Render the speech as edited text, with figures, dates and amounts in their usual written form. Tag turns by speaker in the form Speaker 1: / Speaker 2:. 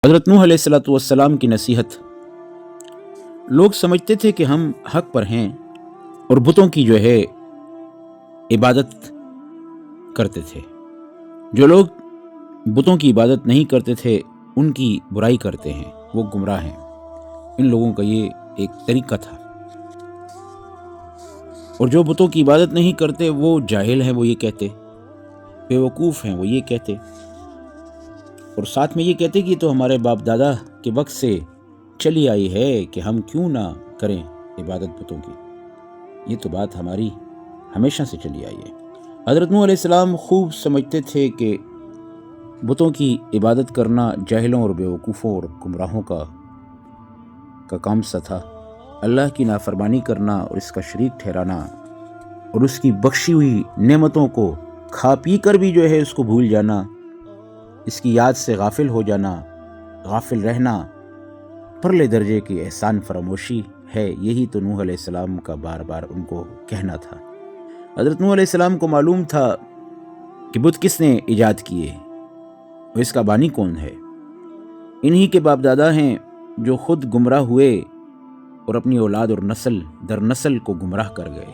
Speaker 1: हज़रत नूह अलैहिस्सलाम की नसीहत। लोग समझते थे कि हम हक पर हैं और बुतों की जो है इबादत करते थे। जो लोग बुतों की इबादत नहीं करते थे उनकी बुराई करते हैं, वो गुमराह हैं। इन लोगों का ये एक तरीका था। और जो बुतों की इबादत नहीं करते वो जाहिल हैं, वो ये कहते, बेवकूफ़ हैं, वो ये कहते, और साथ में ये कहते कि तो हमारे बाप दादा के वक्त से चली आई है कि हम क्यों ना करें इबादत बुतों की। ये तो बात हमारी हमेशा से चली आई है। हज़रत नूह अलैहिस्सलाम खूब समझते थे कि बुतों की इबादत करना जाहिलों और बेवकूफ़ों और गुमराहों का काम सा था। अल्लाह की नाफरमानी करना और इसका शरीक ठहराना और उसकी बख्शी हुई नेमतों को खा पी कर भी जो है उसको भूल जाना, इसकी याद से गाफिल हो जाना, गाफिल रहना परले दर्जे की एहसान फरामोशी है। यही तो नूह अलैहिस्सलाम का बार बार उनको कहना था। हज़रत नूह अलैहिस्सलाम को मालूम था कि बुत किसने ईजाद किए और इसका बानी कौन है। इन्हीं के बाप दादा हैं जो खुद गुमराह हुए और अपनी औलाद और नस्ल दर नस्ल को गुमराह कर गए।